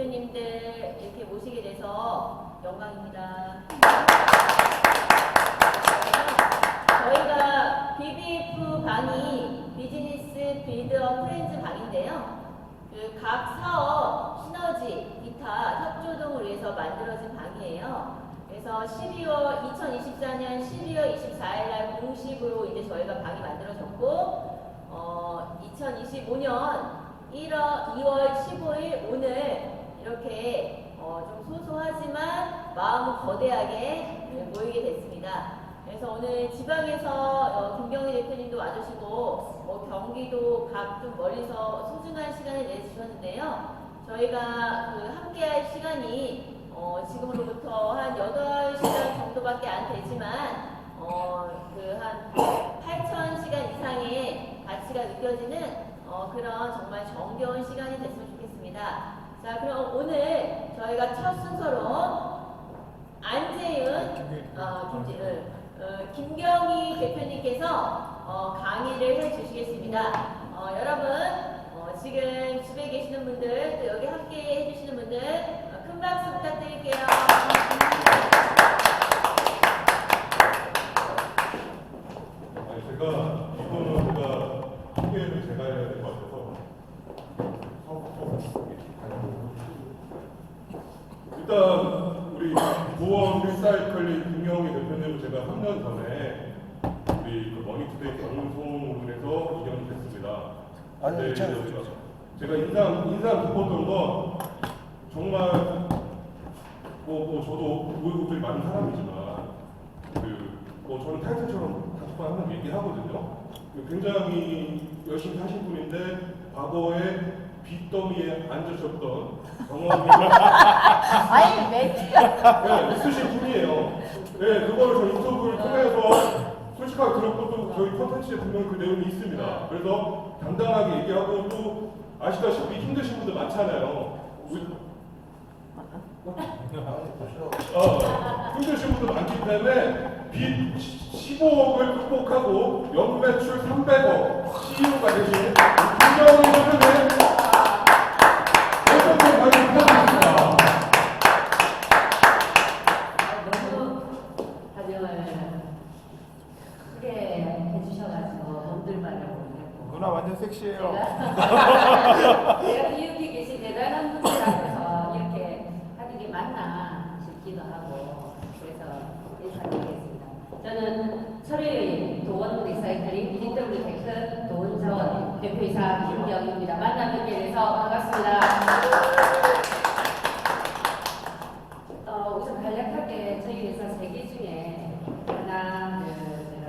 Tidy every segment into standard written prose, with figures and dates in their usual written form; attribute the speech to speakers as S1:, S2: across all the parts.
S1: 대표님들 이렇게 모시게 돼서 영광입니다. 저희가 BBF 방이 비즈니스 빌드업 프렌즈 방인데요. 그 각 사업, 시너지, 기타, 협조 등을 위해서 만들어진 방이에요. 그래서 2024년 12월 24일 날 공식으로 이제 저희가 방이 만들어졌고, 2025년 2월 15일 오늘 이렇게 좀 소소하지만 마음은 거대하게 모이게 됐습니다. 그래서 오늘 지방에서 김경희 대표님도 와주시고 경기도 각 좀 멀리서 소중한 시간을 내주셨는데요. 저희가 그 함께할 시간이 지금으로부터 한 8시간 정도밖에 안 되지만 그 한 8,000시간 이상의 가치가 느껴지는 그런 정말 정겨운 시간이 됐으면 좋겠습니다. 자, 그럼 오늘 저희가 첫 순서로 안재윤, 김경희 대표님께서 강의를 해주시겠습니다. 여러분, 지금 집에 계시는 분들, 또 여기 함께 해주시는 분들, 큰 박수 부탁드릴게요.
S2: 제가 소개를 제가 해야 될 것 같아서 일단 우리 보험 리사이클링 김경희 대표님 제가 3년 전에 우리 그 머니투데이 방송을 해서 인연이 됐습니다.
S3: 아니,
S2: 제가 인상 깊었던 건 정말 저도 고위급들이 많은 사람이지만 저는 타이틀처럼 다섯 번 항상 얘기하거든요. 굉장히 열심히 사신 분인데 과거에 빚더미에 앉으셨던 경험이
S1: 아니, 왜?
S2: 있으신 분이에요. 네, 그거를 저 인터뷰를 통해서 솔직하게 들었고 또 저희 컨텐츠에 분명히 그 내용이 있습니다. 그래서 당당하게 얘기하고 또 아시다시피 힘드신 분들 많잖아요. 힘드신 분들 많기 때문에 빚 15억을 극복하고 연매출 300억 CEO가 되신 김경희 대표님 대표님 많이 부탁드립니다.
S4: 너무 가정을 크게 해주셔가지고 몸들만을 모르겠고
S3: 누나 완전 섹시해요.
S4: 제가 이렇게 계신 대단한 분들 앞에서 이렇게 하는 게 맞나 싶기도 하고 그래서 인사드리겠습니다. 저는 철의 도원 리사이클링 BW 테크 도원자원 대표이사 김경희입니다. 만나 뵙게 돼서 반갑습니다. 우선 간략하게 저희 회사 3개 중에 하나를 제가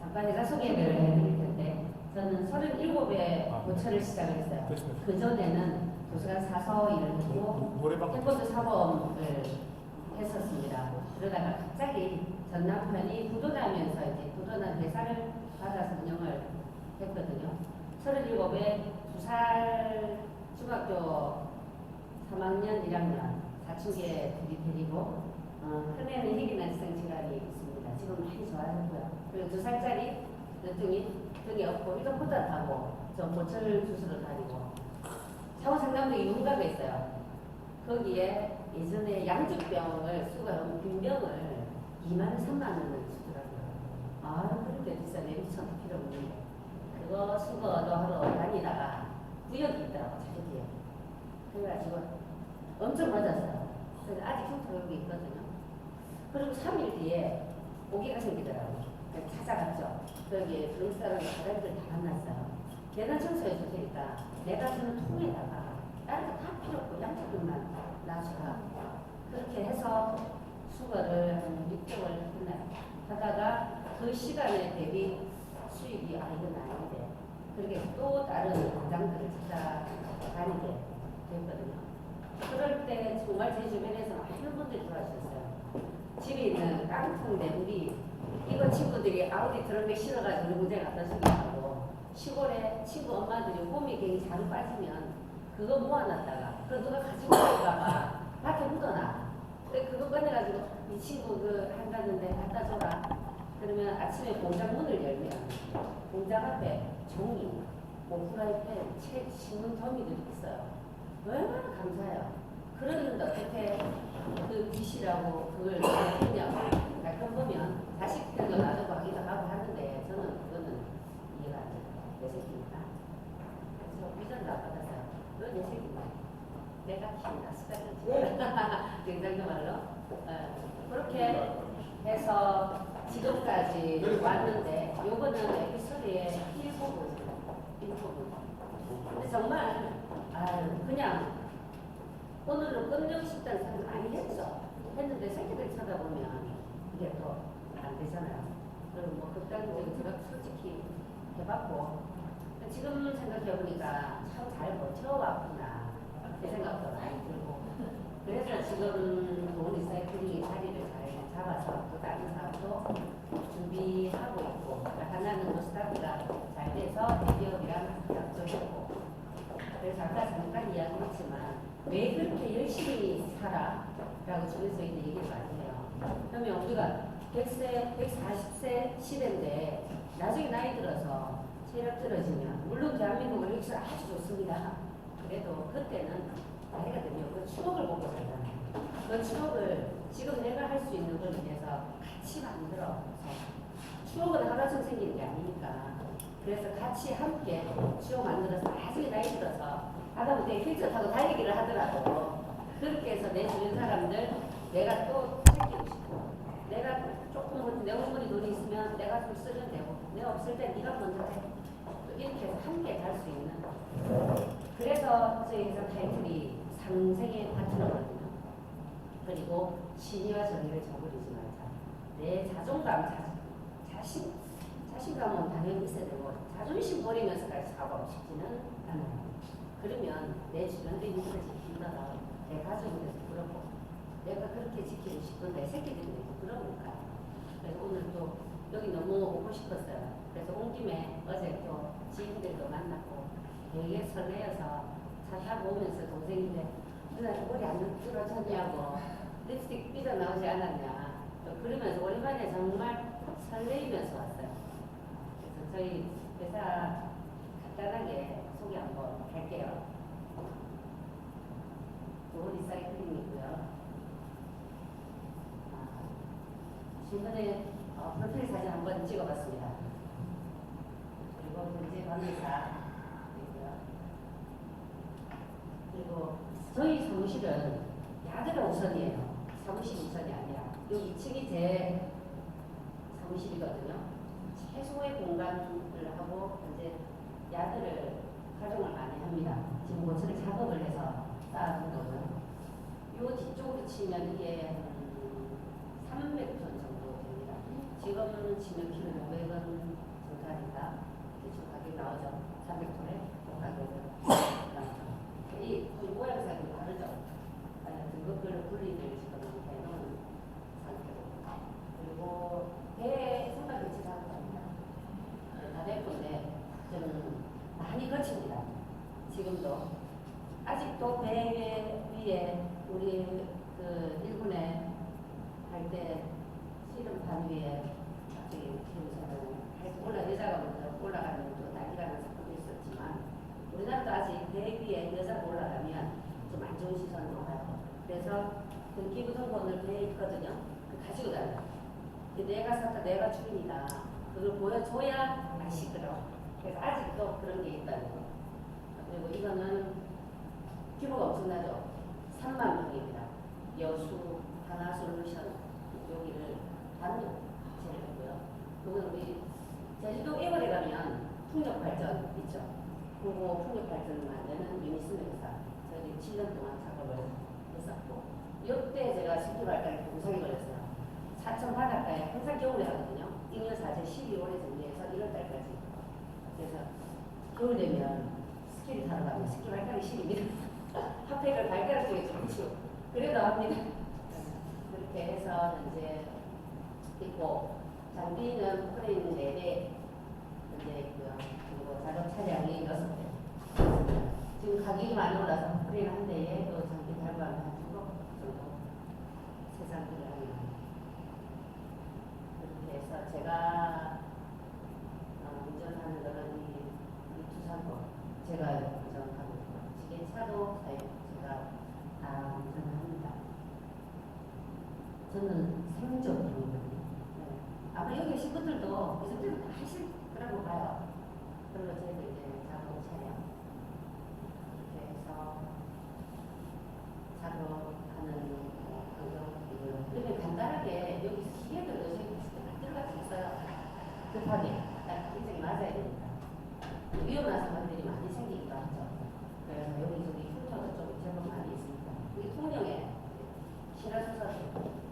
S4: 잠깐 회사 소개를 해드릴 텐데 저는 37에 고철을 시작을 했어요. 그 전에는 도서관 사서 일을 하고 태권도 사범을 했었습니다. 그러다가 갑자기 전 남편이 부도나면서 이제 부도난 회사를 받아서 운영을 했거든요. 37에 2살 중학교 3학년, 1학년 사춘기에 둘이 데리고 큰애는 희귀난치성 질환이 있습니다. 지금 많이 좋아졌고요. 그리고 2살짜리 늦둥이 등이 없고 이것보다 타고 저 모철 주스로 다니고 사후상담도 이문가가 있어요. 거기에 예전에 양주병을 수거해온 빈병을 2만 3만 원을 주더라고요. 그렇게 비싸네. 미쳐도 필요 없는데 그거 수거도 하러 다니다가 구역이 있더라고 자기 뒤에. 그래가지고 엄청 맞았어요. 그래서 아직 흉터가 있거든요. 그리고 3일 뒤에 오기가 생기더라고요. 찾아갔죠. 거기 프랑스사람과 사람들 다 만났어요. 계단 청소해줄 테니까 내가 주는 통에다가 다른 거 다 필요 없고 양쪽만 놔주라. 그렇게 해서 수거를 한 6개월 끝나요. 하다가 그 시간에 대비 수입이 이건 아닌데 그렇게 또 다른 공장들을 찾아다니게 됐거든요. 그럴 때 정말 제 주변에서 많은 분들이 돌아오셨어요. 집에 있는 깡통 내부리 이거 친구들이 아우디 트럭에 실어가지고 문제 갖다 주기도 하고 시골에 친구 엄마들이 홈이 괜히 자루 빠지면 그거 모아놨다가 그거 누가 가지고 갈까봐 밖에 묻어놔. 그거 꺼내가지고 이 친구 그 한다는데 갖다 줘라. 그러면 아침에 공장 문을 열면 공장 앞에 종이, 뭐 프라이팬, 책, 신문 더미들이 있어요. 얼마나 감사해요. 그런데 어떻게 그 빚이라고 그걸 했냐고. 가끔 보면 자식들도 놔두고 하기도 하고 하는데 저는 그거는 이해가 안 돼요. 내 새끼니까. 그래서 위전도 안 받았어요. 너 내 새끼인가? 내가 키운다. 습관을 굉장히 말로. 그렇게 해서 지금까지 왔는데 요거는 에피소드의 일부분이에요. 근데 정말 그냥 오늘로 끝내고 싶다는 생각 많이 했는데 새끼들 쳐다보면 이게 또 안 되잖아요. 그리고 뭐 극단적으로 제가 솔직히 해봤고 지금 생각해보니까 참 잘 버텨왔구나 그 생각도 많이 들고 그래서 지금 돈 리사이클링이 자리를 잘 잡아서 또 다른 사업도 준비하고 있고 하나는 또 스타트가 잘 돼서 대기업이랑 약속했고 그래서 아까 잠깐 이야기했지만 왜 그렇게 열심히 살아? 라고 주변에서 이제 얘기를 많이 해요. 그러면 우리가 100세, 140세 시대인데 나중에 나이 들어서 체력 떨어지면 물론 대한민국은 여기서 아주 좋습니다. 그래도 그때는 나이가 들면 그 추억을 보고 살잖아요. 그 추억을 지금 내가 할 수 있는 걸 위해서 같이 만들어서 추억은 하나씩 생기는 게 아니니까 그래서 같이 함께 추억 만들어서 나중에 나이 들어서 하다못해 휠체어 타고 달리기를 하더라도 그렇게 해서 내 주변 사람들 내가 또 챙기고 싶고 내가 조금 내 어머니 돈이 있으면 내가 좀 쓰면 되고 내가 없을 때 네가 먼저 해 이렇게 해서 함께 갈 수 있는 그래서 저희 회사 타이틀이 상생의 파트너거든요. 그리고 신의와 정의를 저버리지 말자. 내 자존감, 자신감은 당연히 있어야 되고 자존심 버리면서까지 사고 싶지는 않아요. 그러면 내 주변들이 힘들어지기보다 내 가족이 부끄럽고 내가 그렇게 지키고 싶은 내 새끼들이 부끄러우니까 그래서 오늘 또 여기 너무 오고 싶었어요. 그래서 온 김에 어제 또 지인들도 만났고 되게 설레어서 차 타고 오면서 동생인데 누나 머리 안 뚫어졌냐고 립스틱 삐져나오지 않았냐 또 그러면서 오랜만에 정말 설레이면서 왔어요. 그래서 저희 회사 간단하게 소개 한번 할게요. 또 리사이클링이고요. 중간에 프로필 사진 한번 찍어봤습니다. 그리고 현재 관리사이고요. 그리고 저희 사무실은 야드가 우선이에요. 사무실 우선이 아니라 여기 2층이 제 사무실이거든요. 최소의 공간을 하고 이제 야드를 활용을 많이 합니다. 지금 모처럼 작업을 해서 쌓아둔 거고요. 요 뒤쪽으로 치면 이게 300톤 정도 됩니다. 지금 치면 키로 500원 정도 하니까 대충 가격 나오죠. 300톤에 가격은 나오죠. 이 모양새도 다르죠. 그것들을 분리를 지금 해놓은 상태고 그리고 배에 선박 배치 작업합니다. 다 됐건데 저는 많이 거칩니다. 지금도 아직도 배 위에 우리 그 일본에 할 때 씨름판 위에 갑자기 기름사는 여자가 먼저 올라가는 또 난리라는 사건도 있었지만 우리나라도 아직 배 위에 여자가 올라가면 좀 안 좋은 시선으로 가요. 그래서 그 기부등본을 배에 있거든요. 그 가지고 다녀요. 내가 샀다, 내가 주인이다. 그걸 보여줘야 아시더라고. 그래서 아직도 그런 게 있다는 거. 그리고 이거는 규모가 엄청나죠. 3만 평입니다. 여수 하나솔루션 여기를 반도 제공했고요. 그건 우리 제주도 애월에 가면 풍력발전 있죠. 그거 풍력발전을 만드는 유니스메 회사 저희 7년 동안 작업을 했었고 이때 제가 스키발달에 동상이 걸렸어요. 사천 바닷가에 항상 겨울에 하거든요. 잉여사제 12월에 정리해서 1월달까지. 그래서 겨울 되면 스키를 타러 가면 스키 발가락이 시립니다. 핫팩을 발가락 쪽에 감추. 그래도 합니다. 그렇게 해서 이제 있고 장비는 프레임 4대 이제 있고요. 그리고 작업 차량이 6대. 지금 가격이 많이 올라서 프레임 한 대에 또 장비 달고 하면 한 2억 정도 세상들을 하는 그렇게 해서 제가 운전하는 거는 이 투사고 제가 운전하고 있고 지게차도 사용 저는 생존이거든요. 아마 여기 계신 분들도 이 정도는 다 하실 거라고 봐요. 그리고 저희도 이제 자동 차량 이렇게 해서 작업하는 그러면 간단하게 여기서 기계들 넣으실 때 들어갈 수 있어요. 급하게 딱 굉장히 맞아야 됩니다. 위험한 상황들이 많이 생기기도 하죠. 그래서 여기저기 흉터도 좀 제법 많이 있습니다. 이 통영에 실화수사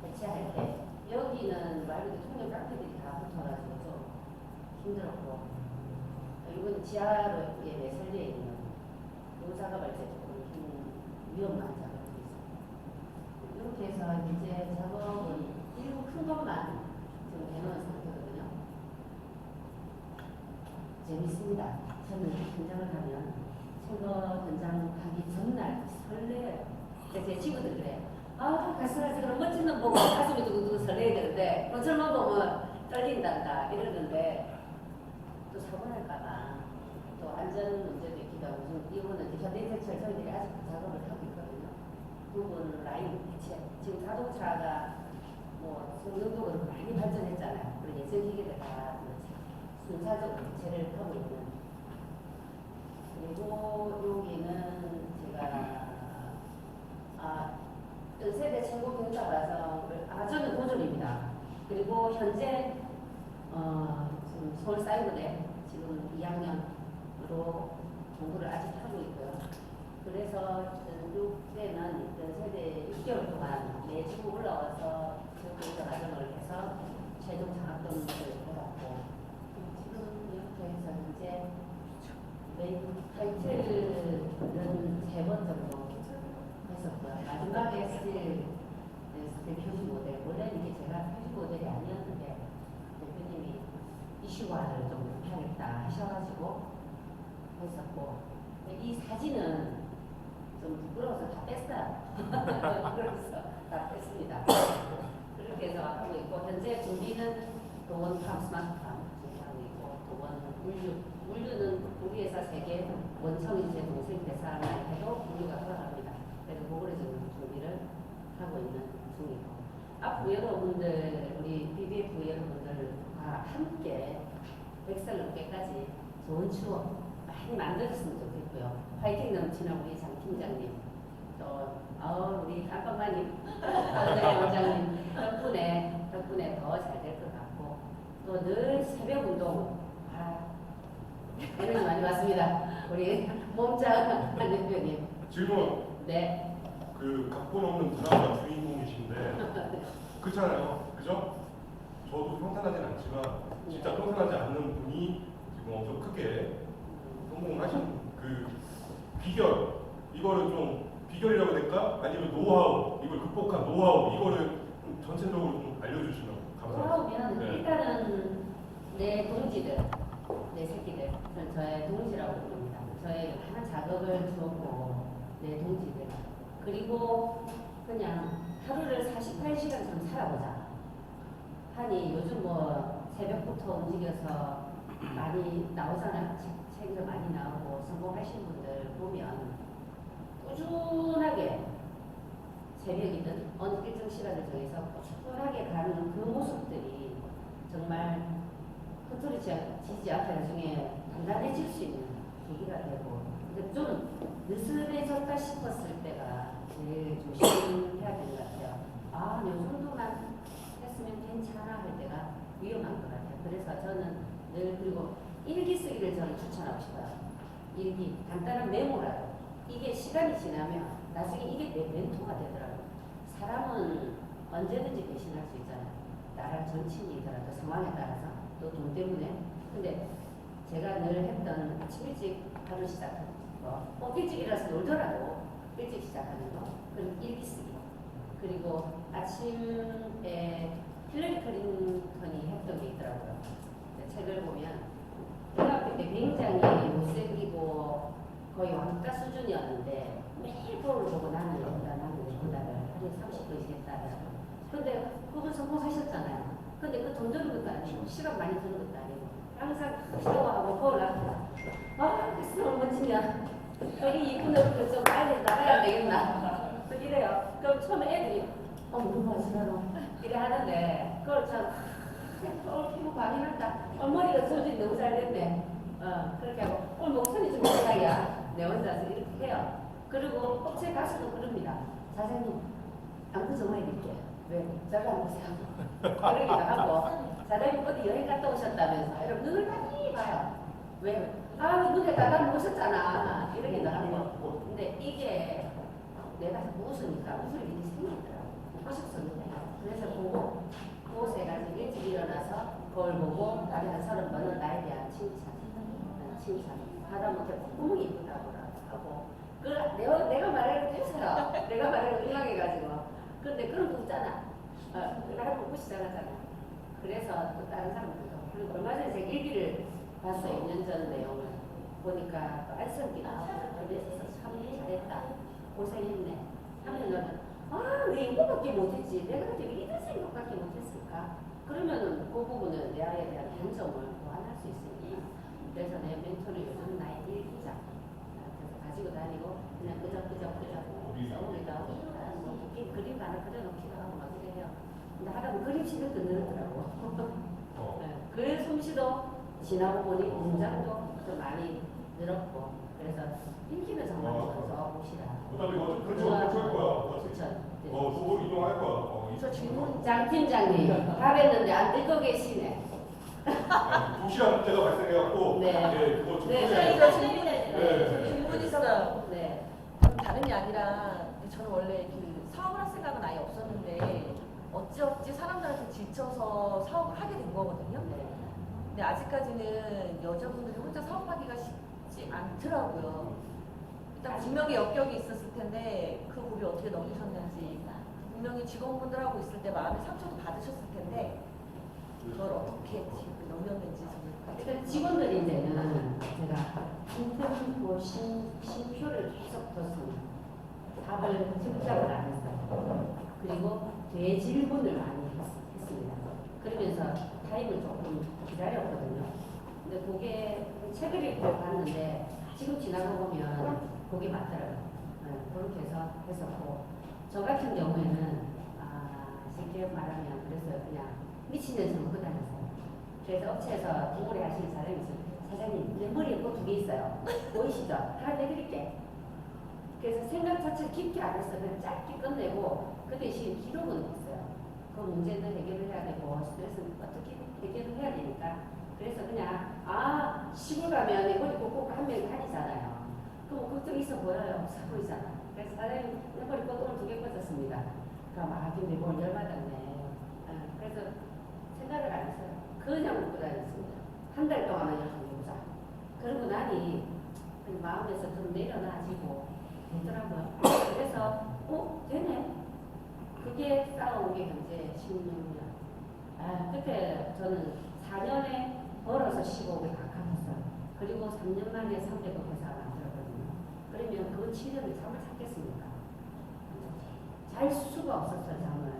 S4: 배치할 때 여기는 말 그대로 통영 깡패들이 다 붙어가지고 좀 힘들었고 이건 지하로 매설되어 있는 요 작업할 때 조금 위험한 작업이 있습니다. 이렇게 해서 이제 작업은 일부 큰 것만 지금 해놓은 상태거든요. 재밌습니다. 저는 현장을 가면 선거 현장 가기 전날 설레요. 제 친구들 그래. 가스라지 그런 멋진 놈 보고 가슴이 두근두근 설레야 되는데 그것만 보면 떨린단다 이러는데 또 사고 날까봐 또 안전 문제도 있기도 하고 이거는 현대제철 저희들이 아직 작업을 하고 있거든요. 부분 라인 대체 지금 자동차가 뭐 성능도 많이 발전했잖아요. 그리고 예전 기계들 다 순차적으로 대체를 하고 있는. 그리고 여기는 제가 연세대 최고 교육자 과정을 저는 고졸입니다. 그리고 현재 지금 서울사이버대 지금 2학년으로 공부를 아직 하고 있고요. 그래서 6대는 연세대 6개월 동안 매주 올라와서 교육자 과정을 해서 최종 장학금을 받았고 지금 이렇게 해서 이제 메인 타이틀은 3번 정도 했었고요. 마지막에 스틸 표시 모델, 원래는 이게 제가 표시 모델이 아니었는데 대표님이 이슈화를 좀 하겠다 하셔가지고 했었고 이 사진은 좀 부끄러워서 다 뺐어요. 그래서 다 뺐습니다. 그렇게 해서 하고 있고 현재 준비는 도원팜 스마트팜 준비하고 있고 도원 물류는 우리 회사 3개 원청이 제 동생 대사만 해도 물류가 돌아갑니다. 그래서 그거를 지금 준비를 하고 있는 중이고 앞으로 여러분들 우리 BBF 여러분들과 함께 백설 넘게까지 좋은 추억 많이 만들었으면 좋겠고요. 파이팅 넘치는 우리 장 팀장님 또 우리 깜빡마님 원장님 덕분에 더 잘 될 것 같고 또 늘 새벽 운동 에너지 많이 받습니다. 우리 몸짱 한 대표님.
S2: 질문.
S4: 네.
S2: 그 각본 없는 드라마 주인공이신데 그렇잖아요. 그죠? 저도 평탄하진 않지만 진짜 평탄하지 않는 분이 지금 엄청 크게 성공하신 그 비결 이거를 좀 비결이라고 해야 될까? 아니면 노하우 이걸 극복한 노하우 이거를 좀 전체적으로 좀 알려주시면 감사하겠습니다.
S4: 노하우면 일단은 내 동지들 내 새끼들 저의 동지라고 부릅니다. 저의 많은 작업을 주었고 내 동지들 그리고 그냥 하루를 48시간 좀 살아보자 하니 요즘 뭐 새벽부터 움직여서 많이 나오잖아요. 책도 많이 나오고 성공하신 분들 보면 꾸준하게 새벽이든 어느 일정 시간을 정해서 꾸준하게 가는 그 모습들이 정말 흐트러지지 않게 나중에 단단해질 수 있는 계기가 되고 좀 느슨해졌다 싶었을 때가 제일 조심해야 되는 것 같아요. 요 정도만 했으면 괜찮아 할 때가 위험한 것 같아요. 그래서 저는 늘 그리고 일기 쓰기를 저는 추천하고 싶어요. 일기 간단한 메모라도 이게 시간이 지나면 나중에 이게 내 멘토가 되더라고요. 사람은 언제든지 배신할 수 있잖아요. 나랑 전친이더라도 상황에 따라서 또 돈 때문에. 근데 제가 늘 했던 아침 일찍 하루 시작하는 거, 일찍 일어나서 놀더라도 일찍 시작하는 거, 그리고 일기 쓰기. 그리고 아침에 힐러리 클린턴이 했던 게 있더라고요. 책을 보면 대학교 때 굉장히 못생기고 거의 왕가 수준이었는데 매일 거울을 보고 나는 이거다를 하루에 30분씩 했다. 근데 그분 성공하셨잖아요. 근데 그 돈 드는 것도 아니고 시간 많이 드는 것도 아니고 항상 샤워하고 거울 앞에 글쎄 너무 멋지냐 여기 이쁜 얼굴 좀 빨리 나가야 되겠나 이래요. 그럼 처음에 애들이 누가 지나노 이래 하는데 그걸 참 피부 광이 난다. 머리가 소질 너무 잘 됐네. 그렇게 하고 오늘 목소리 좀 이상이야. 내 혼자서 이렇게 해요. 그리고 업체 가서도 그럽니다. 사장님 안구 좀 해드릴게요. 왜? 저를 안 보세요. 그러기도 하고 사장님 어디 여행 갔다 오셨다면서 이러면 눈을 많이 봐요. 왜? 눈에 다다 놓으셨잖아. 이러기도 하고. 근데 이게 내가 웃으니까 웃을 일이 생기더라고. 웃었었는데. 그래서 보고 그곳에 가서 일찍 일어나서 거울 보고 다리 한 30번은 나에 대한 칭찬. 하다못해 콧구멍이 이쁘다고 하고. 내가 말하는 거 해서요. 내가 말하는 거 응하게가지고. 근데 그런 거 있잖아. 나를 보고 시작하잖아. 그래서 또 다른 사람들도. 그리고 얼마 전에 제가 일기를 봤어요. 2년 전 내용을. 보니까 안성기가 그래서 참 잘했다. 고생했네. 하면은 왜 이거밖에 못했지? 내가 그때 이런 생각밖에 못했을까? 그러면은 그 부분은 내 아이에 대한 단점을 보완할 수 있으니. 그래서 내 멘토는 요즘 나의 일기장. 그래서 가지고 다니고 그냥 끄적끄적 써보기도 하고 뭐 웃긴 그림 하나 그려놓기도 하고 막 이래요. 근데 하다 보면 그림치는 늘더라고. 글 솜씨도 지나고 보니 문장도 좀 많이 늘었고 그래서 일기는 정말 좋아서 봅시다.
S2: 그다음에 이거 그렇죠 할 거야.
S4: 추천.
S2: 저거 이동할 거야.
S3: 저 질문
S4: 장 팀장님 답했는데 안 듣고 계시네.
S2: 도시락 문제가 발생해갖고
S4: 네.
S2: 그거 좀
S3: 네,
S2: 해야
S3: 저
S2: 돼요. 네.
S3: 질문 있어요.
S4: 네.
S3: 다름이 아니라 저는 원래 그 사업을 할 생각은 아예 없었는데 어찌어찌 사람들한테 지쳐서 사업을 하게 된 거거든요. 근데 아직까지는 여자분들이 혼자 사업하기가 쉽지 않더라고요. 일단 분명히 역경이 있었을 텐데 그 고비 어떻게 넘기셨는지 분명히 직원분들하고 있을 때 마음의 상처도 받으셨을 텐데 그걸 어떻게 넘겼는지 정말
S4: 일단 직원들인데는 제가 인터뷰 신표를 계속 뒀습니다. 답을 책장을 안 했어요. 그리고 되질문을 많이 했습니다. 그러면서 타임을 조금 기다렸거든요. 근데 그게 책을 읽고 봤는데 지금 지나고 보면 그게 맞더라고요. 그렇게 해서 했었고 저 같은 경우에는 쉽게 말하면 그래서 그냥 미친년처럼 먹고 다녔어요. 그래서 업체에서 동호회 하시는 사람이 있어요. 사장님 내 머리에 꽃 2개 있어요. 보이시죠? 다 내드릴게. 그래서 생각 자체를 깊게 안 했어요. 그냥 짧게 끝내고 그 대신 기록은 했어요. 그 문제는 해결을 해야 되고 스트레스는 어떻게 해결을 해야 되니까 그래서 그냥 시골 가면 내 머리 꽂고 한 명이 다니잖아요. 그럼 걱정 있어 보여요. 없어 보이잖아. 그래서 사장님 내 머리 꽂고 오늘 2개 꽂았습니다. 그럼 근데 뭘 열받았네. 그래서 생각을 안 했어요. 그냥 먹고 다녔습니다. 한 달 동안은 이렇게 해보자. 그러고 나니 마음에서 좀 내려놔지고 되더라고요. 그래서 되네. 그게 쌓아온 게 현재 16년. 그때 저는 4년에 벌어서 15억에 가까웠어요. 그리고 3년 만에 300억 회사가 만들었거든요. 그러면 그 7년을 잠을 잤겠습니까? 잘 수가 없었어요, 잠을.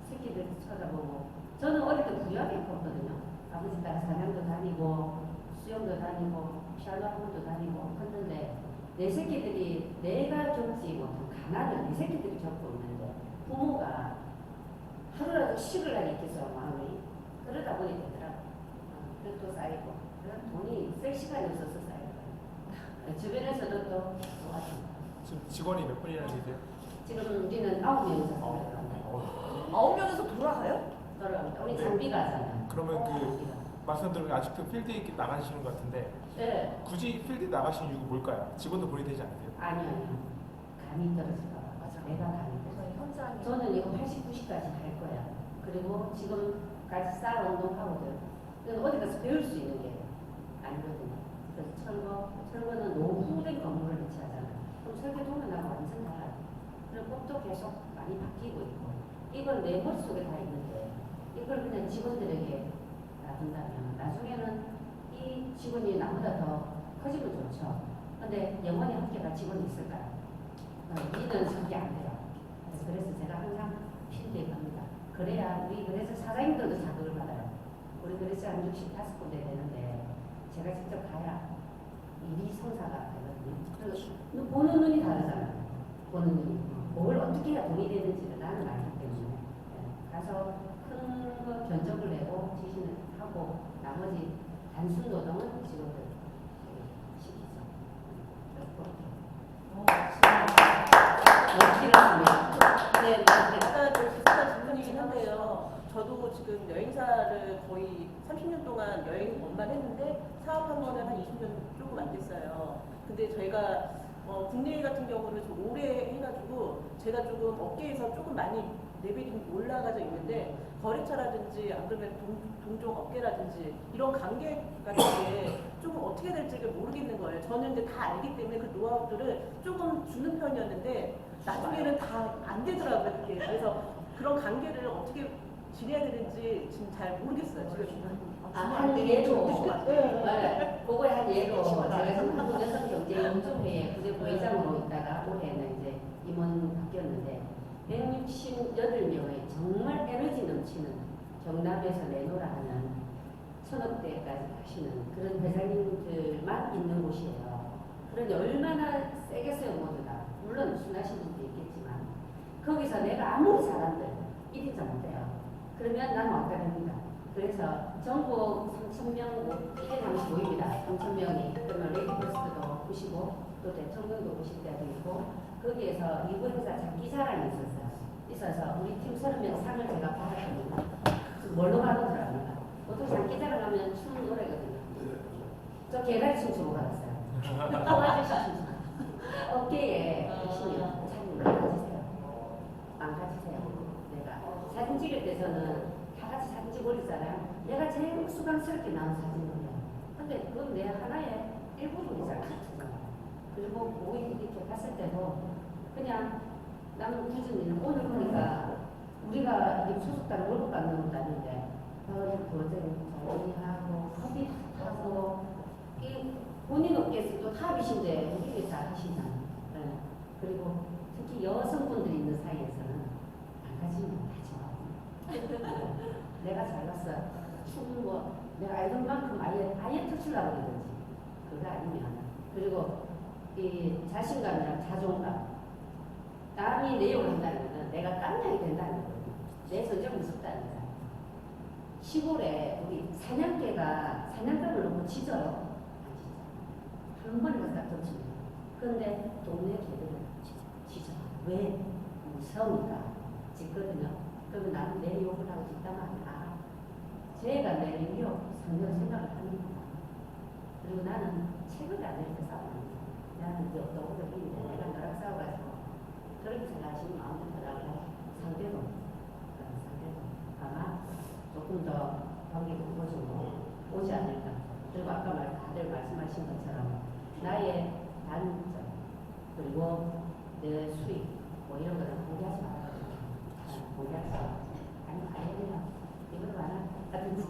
S4: 새끼들 쳐다보고. 저는 어릴 때 부유하게 컸거든요. 아버지 따라 사냥도 다니고, 수영도 다니고, 피아노 학원도 다니고 했는데, 내 새끼들이 내가 겪지 못한 가난을 내 새끼들이 겪고 있는데, 부모가 하루라도 식을 하게 있겠어요, 마음이. 그러다 보니 되더라고요. 그것도 쌓이고, 그런 돈이 쓸 시간이 없어서 쌓이고. 주변에서도 또 도와줍니다.
S5: 지금 직원이 몇 분이나 계세요?
S4: 지금 우리는 9명이서 살아요.
S3: 9명에서 돌아가요?
S4: 돌아갑니다. 우리 장비가 하잖아요.
S5: 그러면 말씀 들으면 아직도 필드에 나가시는 것 같은데
S4: 네.
S5: 굳이 필드에 나가시는 이유가 뭘까요? 직원도 본이 되지 않으세요?
S4: 아니요. 감이 떨어질까 봐.
S3: 맞아.
S4: 내가 감이 떨어져.
S3: 현장에
S4: 저는 이거 80, 90까지 갈 거야. 그리고 지금까지 쌓아온 노하우들. 이건 어디 가서 배울 수 있는 게 아니거든요. 그래서 철거는 노후된 건물을 배치하잖아요. 그럼 설계 도면하고 완전 달라요. 그리고 법도 계속 많이 바뀌고 있고. 이건 내 머릿속에 다 있는데 이걸 그냥 직원들에게 놔둔다면 나중에는 이 직원이 나보다 더 커지면 좋죠. 근데 영원히 함께가 직원이 있을까요? 우리는 그게 안 돼요. 그래서 제가 항상 필드에 갑니다. 그래야 우리 그래서 사장님들도 자극을 받아요. 우리 그래서 한 65군데 되는데 제가 직접 가야 일이 성사가 되거든요. 그리고 보는 눈이 다르잖아요. 보는 눈이. 뭘 어떻게 해야 돈이 되는지를 나는 알기 때문에. 가서 큰 거 견적을 내고 지시를 하고 나머지 단순 노동은 직원들 시키죠. 너무 길었습니다.
S3: 네, 아까 좀 비슷한 질문이긴 한데요. 저도 지금 여행사를 거의 30년 동안 여행업만 했는데 사업한 거는 한 20년 조금 안 됐어요. 근데 저희가 국내일 같은 경우는 좀 오래 해가지고 제가 조금 업계에서 조금 많이 레벨이 좀 올라가져 있는데 거래처라든지 안 그러면 동종 업계라든지 이런 관계 같은 게 조금 어떻게 될지를 모르겠는 거예요. 저는 이제 다 알기 때문에 그 노하우들을 조금 주는 편이었는데 나중에는 다 안 되더라고요. 그게. 그래서 그런 관계를 어떻게 지내야 되는지 지금 잘 모르겠어요. 지금.
S4: 한 예로,
S3: 네.
S4: 네, 그거에 한 예로 제가 한국여성경제연구회의 부대 부회장으로 있다가 올해는 이제 임원 바뀌었는데 168명의 정말 에너지 넘치는 경남에서 내노라 하는 천억대까지 가시는 그런 회장님들만 있는 곳이에요. 그러니 얼마나 세겠어요, 모두 다. 물론 순하신 분도 있겠지만 거기서 내가 아무리 잘한들 1인자 못해요. 그러면 난 왕따됩니다. 그래서 전국 3,000명, 1인 항시 모입니다. 3,000명이. 그러면 레이디버스도 보시고 또 대통령도 보실 때도 있고 거기에서 이번에서 장기자랑이 있어서 우리 팀 30명 상을 제가 받았거든요. 뭘로 받은 줄 압니까? 보통 장기자랑 하면 춤 노래거든요. 저 개다리 춤 주고 받았어요. 또아저씨 춤. 어깨에 보시면 사진 가지세요. 안 가지세요. 내가 사진 찍을 때 저는 다 같이 사진 찍어버리잖아요. 내가 제일 수강스럽게 나온 사진이에요. 근데 그건 내 하나의 일부분이잖아요. 그리고 모임 이렇게 갔을 때도 그냥 나는 꾸준히 오늘 보니까 우리가 이게 소속단 월급 받는 것도 아닌데 그것을 정리하고 커피 타고 이 본인 업계에서도 탑이신데 우리가 잘 하시잖아요. 네. 그리고 특히 여성분들이 있는 사이에서는 안 가지면 하죠. 내가 잘났어. 춤뭐 내가 알던 만큼 아예 터치려고 그러든지 그거 아니면 그리고 이 자신감이랑 자존감 남이 내 욕을 한다는 것은 내가 깜냥이 된다는 거거든요. 내 성적 무섭다는 거야. 시골에 우리 사냥개가 사냥감을 너무 짖어요. 한 번에 가서 딱 던집니다. 그런데 동네 개들은 짖어. 왜? 무서우니까 짖거든요. 그러면 나는 내 욕을 하고 짖다만 제가 내 욕 상대로 생각을 합니다. 그리고 나는 책을 안 읽고 싸우는 거야. 나는 이제 어떤 것인데 내가 너랑 싸워가지고 그렇게 생각하시면 마음대로 하라고 상대로 아마 조금 더 관계가 깊어지고 오지 않을까. 그리고 아까 다들 말씀하신 것처럼 나의 단점 그리고 내 수익 뭐 이런 거는 공개하지 말아요. 공개하지 마. 아니면 아예 그냥 이걸 말아 하든지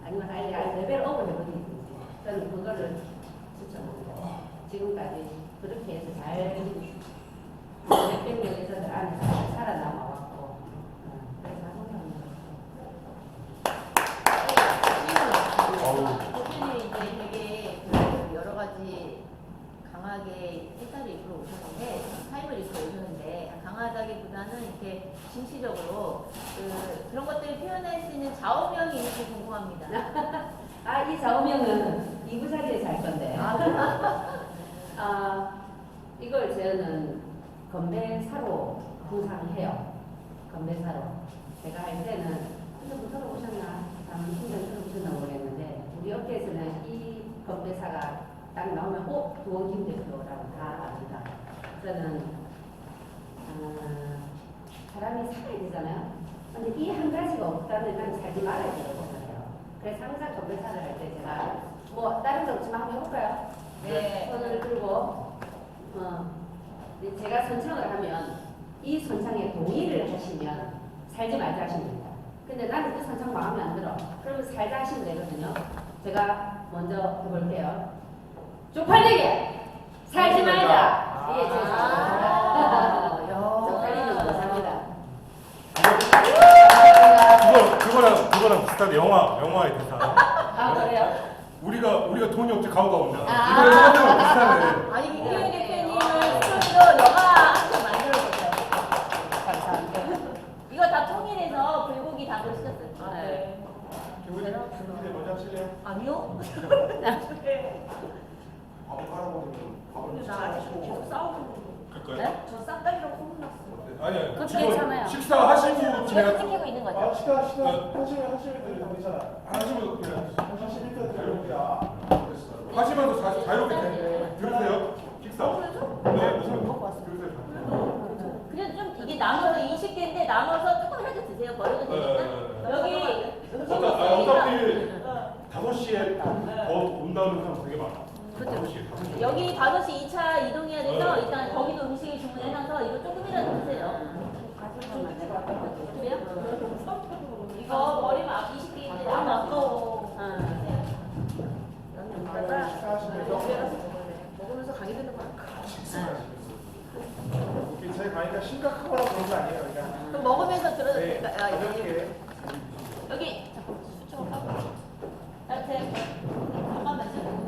S4: 아니면 아예 레벨업을 해버리든지 저는 그거를 추천합니다. 지금까지 그렇게 해서 잘 몇백 명에서 안에서 살아남아왔고 그래서
S1: 교수님이 이제 되게 그 여러 가지 강하게 회사를 이끌어 오셨는데 타임을 이끌어 오셨는데 강하다기보다는 이렇게 진취적으로 그런 것들을 표현할 수 있는 좌우명이 있는지 궁금합니다.
S4: 이 좌우명은 이부자리에 잘 건데. 이걸 저는 건배사로 항상 해요. 건배사로. 제가 할 때는 근데 들어보셨나? 신경 들어보셨나 모르겠는데 우리 업계에서는 이 건배사가 딱 나오면 두원김 대표라고 다 압니다. 저는 사람이 살아야 되잖아요. 근데 이 한 가지가 없다면 난 살지 말아야 된다고 생각해요. 그래서 항상 건배사를 할 때 제가 뭐 다른 거 없지만 한번 해볼까요?
S1: 네.
S4: 손을 들고 제가 선창을 하면 이 선창에 동의를 하시면 살지 말자 하시면 됩니다. 근데 나는 그 선창 마음에 안 들어. 그러면 살자 하시면 되거든요. 제가 먼저 해볼게요. 쪽팔리게 살지 말자. 이게 제 선창입니다. 쪽팔리면 못 삽니다.
S2: 그거랑 비슷한데 영화의 대사.
S4: 그래요?
S2: 우리가 돈이 없지 가오가 없냐. 이거랑 비슷하네.
S1: 아니 김기현 대표님은 스토리로 영화 한 편 만들어보세요.
S4: 감사합니다.
S1: 이거 다 통일해서
S5: 밥을 깔아버리면
S3: 근데
S5: 밥을
S3: 나 아직 계속 싸우고
S2: 갈까요?
S4: 네?
S3: 저 쌍따기라고 소문났어.
S2: 아니
S4: 그것도
S2: 지금
S4: 괜찮아요.
S2: 식사하시고
S1: 이것도
S2: 제가
S1: 찍히고 있는 거죠?
S5: 아, 시간 하시면 되잖아.
S2: 하시면 그냥
S5: 한 10m 들어옵니다.
S2: 하시면서 자유롭게 들으세요. 식사. 네, 들으세요.
S1: 그래도 좀 이게 남아서 20개인데 남아서 조금이라도 드세요. 버려도 되니까. 여기
S2: 어차피 5시에 더 온다는 사람 되게 많아.
S4: 그죠.
S2: 5시에.
S1: 여기 5시 2차 이동해야 돼서 일단 거기도 음식을 주문해놔서 이거 조금이라도 드세요. 그래요? 이거 버리면 20개인데 너무 아까워.
S3: 이따가
S5: 식사하시면서
S3: 집에 가서 먹어야 돼. 먹으면서 강의 듣는 거 아닐까?
S5: 이게 제 강의가 심각하거나 그런 거 아니에요. 그냥
S1: 그럼 먹으면서 들어도
S5: 네,
S1: 될까요?
S5: 가볍게.
S1: 여기 수첩 하고 나한테 잠깐만 잠깐만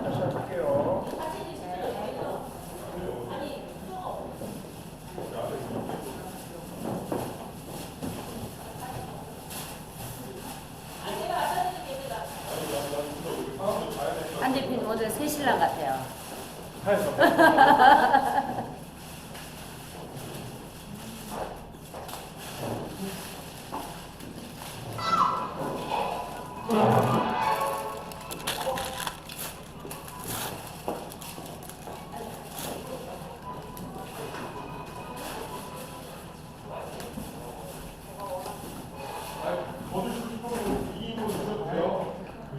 S5: 다시 할게요.
S1: 아니
S4: 안 대표님 오늘 새신랑 같아요.
S2: 얻으시고 싶으면 2인분 드셔도 돼요.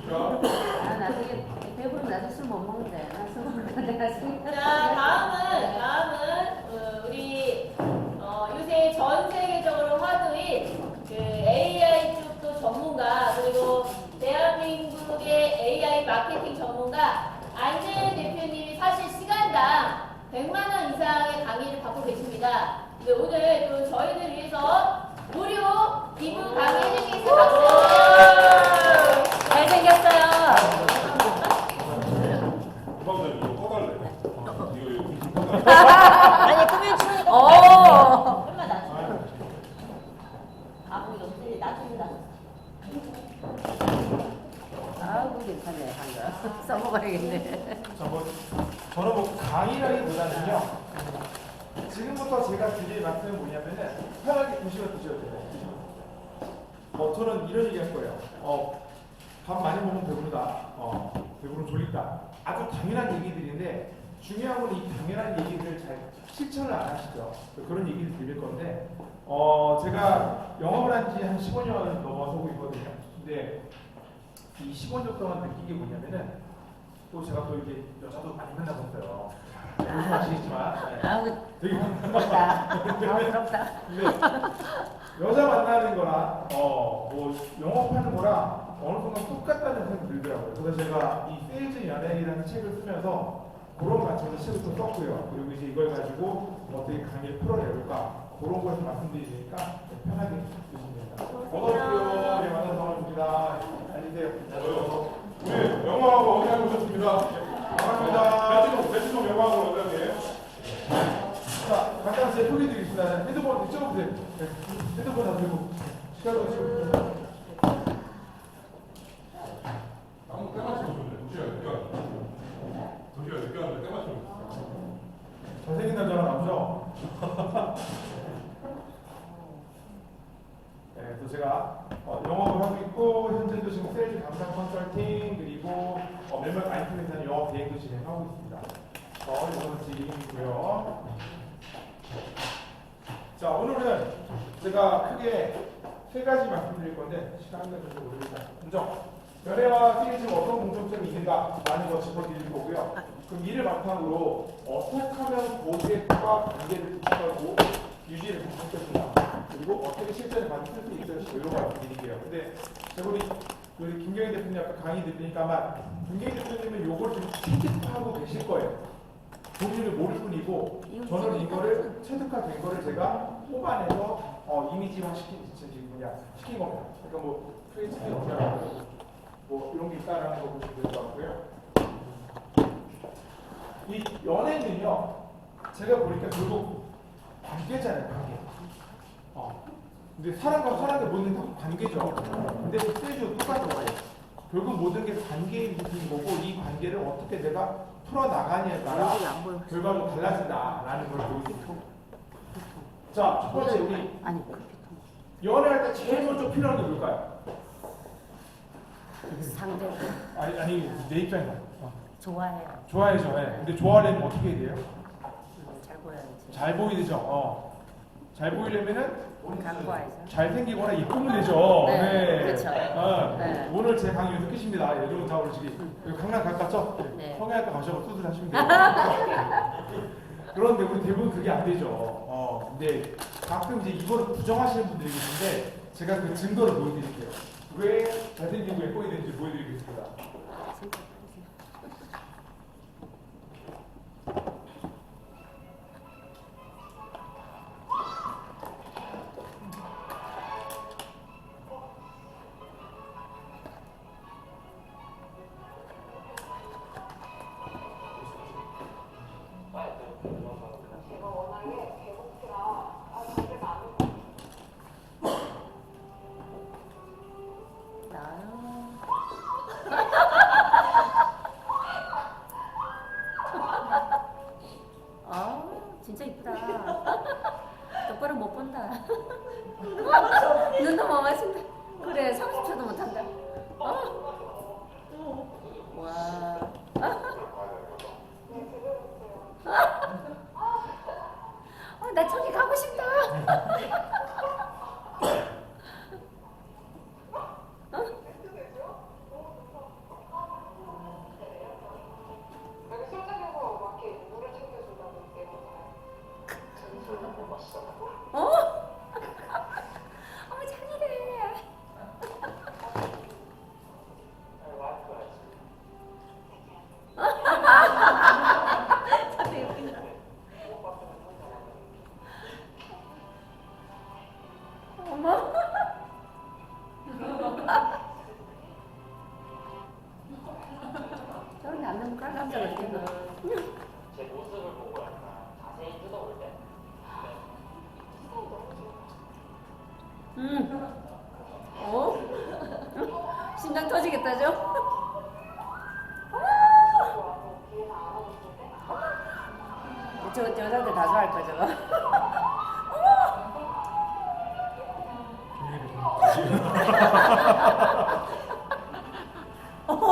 S2: 그러니까
S4: 아, 나중에 배부르면 나중에 술 못 먹는데. 나술 먹을 건데 나중에.
S1: 자, 다음은 우리 요새 전 세계적으로 화두인 그 AI 쪽도 전문가 그리고 대한민국의 AI 마케팅 전문가 안재현 대표님이 사실 시간당 100만 원 이상의 강의를 받고 계십니다. 근데 오늘 또 저희를 위해서 무료 기부 강의 해주시겠어요? 박수! 잘생겼어요.
S2: 부방장님 이거 꺼달래. 이거 꺼달래.
S1: 아니 꾸며 추우니까
S4: 오!
S1: 얼마 낮춰. 아 우리 없지 낮춥니다.
S4: 아우, 괜찮네, 한 거. 써먹어야겠네.
S5: 저는 뭐 강의라기보다는요. 지금부터 제가 드릴 말씀은 뭐냐면은 편하게 드셔도 돼요. 저는 이런 얘기 할 거예요. 밥 많이 먹으면 배부르다. 배부르면 졸립다. 아주 당연한 얘기들인데 중요한 건 이 당연한 얘기를 잘 실천을 안 하시죠. 그런 얘기를 드릴 건데 제가 영업을 한 지 한 15년 넘어서고 있거든요. 근데 이 15년 동안 느낀 게 뭐냐면은 또 제가 또 이렇게 여자도 많이 만나봤어요. 무슨 아시겠지만
S4: 아우,
S5: 되게
S4: 부럽다. 아우, 부럽다.
S5: 근데 여자 만나는 거랑 뭐 영업하는 거랑 어느 순간 똑같다는 생각이 들더라고요. 그래서 제가 이 세일즈 연예인이라는 책을 쓰면서 그런 관점에서 책을 또 썼고요. 그리고 이제 이걸 가지고 어떻게 강의를 풀어내볼까 그런 것을 말씀드리니까 편하게 드시면 됩니다. 어서오세요. 네, 만나서 반갑습니다. 안녕하세요.
S2: 우리 영화하고 어디 하고 오셨습니다.
S5: 반갑습니다.
S2: 배치동 영화하고 어디 하세요?
S5: 자, 간단히 제 소개드리겠습니다. 핸드폰 찍어보세요. 네, 핸드폰 다 들고 시간도 찍어보세요.
S2: 아무 때 맞춰 줬네. 2시간 늦게 왔는데 때 맞춰 줬어.
S5: 잘생긴 남자가 나오죠? 네, 또 제가 영업을 하고 있고 현재도 지금 세일즈 감상 컨설팅 그리고 몇몇 아이템 회사는 영업 대행도 진행하고 있습니다. 이거는 지금이고요. 자, 오늘은 제가 크게 3가지 말씀드릴 건데 시간이 좀 오래됐다. 먼저 연애와 세일즈가 어떤 공통점이 있는가라는 걸 짚어드릴 거고요. 그럼 이를 바탕으로 어떻게 하면 고객과 관계를 구축하고 유지를 할 것인가 그리고 어떻게 실전에 많이 쓸 수 있을지 이런 걸 말씀드릴게요. 근데 제가 우리 김경희 대표님 아까 강의 들으니까만 김경희 대표님은 요걸 좀 체득하고 계실 거예요. 본인을 모를 뿐이고 저는 이거를 체득화된 거를 제가 뽑아내서 이미지화 시킨 겁니다. 그러니까 뭐 크리에이티브 없다라고 뭐 이런 게 있다라는 거 보시면 될 것 같고요. 이 연애는요, 제가 보니까 결국 관계잖아요, 관계. 근데 사람과 사람의 모든 게 다 관계죠. 근데 스트레스도 똑같은 거예요. 결국 모든 게 관계인 부분인 거고 이 관계를 어떻게 내가 풀어나가냐에 따라 결과가 달라진다라는 걸 보여줍니다. 자, 첫 번째 우리 연애할 때 제일 먼저 필요한 게 뭘까요?
S4: 상대가
S5: 아니 내 입장에서
S4: 좋아해요.
S5: 좋아해죠. 예. 근데 좋아하려면 어떻게 해야 돼요?
S4: 잘 보여야지.
S5: 잘 보이죠. 잘 보이려면은
S4: 강구해서.
S5: 잘생기거나 이쁘면 되죠.
S4: 네, 그렇죠.
S5: 네. 오늘 제 강의 여기서 끝입니다. 여러분 다 오늘 지금 강남 가깝죠?
S4: 네.
S5: 성형외과 가셔서 수술하시면 돼요. 그런데 우리 대부분 그게 안 되죠. 근데 가끔 이제 이거를 부정하시는 분들이 계신데 제가 그 증거를 보여드릴게요. 왜 잘생기고 예쁘게 되는지 보여드리겠습니다.
S4: 아, 진짜 이쁘다. 똑바로 못 본다. 눈도 못 맞춘다. 그래, 30초도 못 한다. 와. 나 저기 가고 싶다. 잔이래. 어머. 저런 남는 깜깜짝 놀랐나?
S6: 제 모습을 보고 약간 자세히 뜯어볼 때
S4: 심장 터지겠다죠? 저 여자들 다 좋아할 거죠.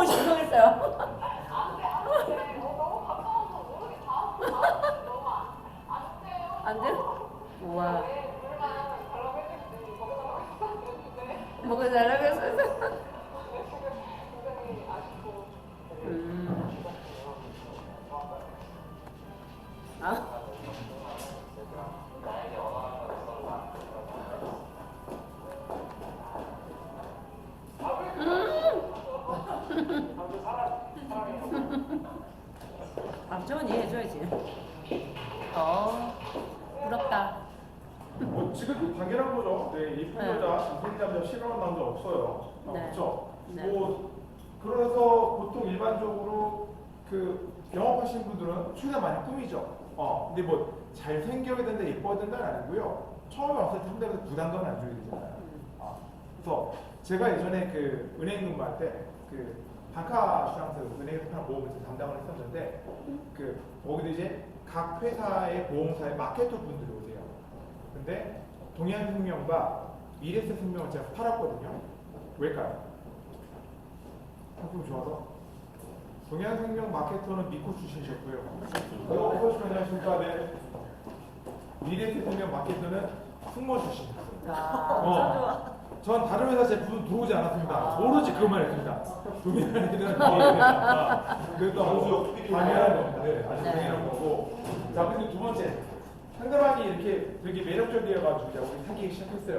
S4: 죄송했어요. 안 돼? 우와. 뭐가 잘나갔어? 아. 저건 이해해줘야지. 부럽다.
S5: 지금 당연한 거죠. 네, 이쁜 여자, 잘생긴 남자 싫어하는 남자 없어요.
S4: 네.
S5: 그렇죠?
S4: 네.
S5: 그래서 보통 일반적으로 그 영업하시는 분들은 최대한 많이 꾸미죠. 근데 뭐 잘생겨야 된다, 예뻐야 된다는 아니고요. 처음에 왔을 때 상대방한테 부담감을 안 줘야 되잖아요. 그래서 제가 예전에 그 은행 근무할 때 그 바카슈랑스 은행에서 파는 보험을 담당을 했었는데 거기도 이제 각 회사의 보험사의 마케터 분들이 오세요. 근데 동양생명과 미래세생명을 제가 팔았거든요. 왜일까요? 상품이 좋아서. 동양생명 마케터는 미코 출신이셨고요. 어서 안녕하십니까. 네. 미래세생명 마케터는 승모 출신이었어요. 전 다른 회사 제품은 들어오지 않았습니다. 오로지 그것만 했습니다. 동양생명은 그래도 아주 당연한 겁니다. 네, 아주 당연한 거고. 자, 근데 두 번째. 상대방이 이렇게 되게 매력적이어가지고 우리 사귀기 시작했어요.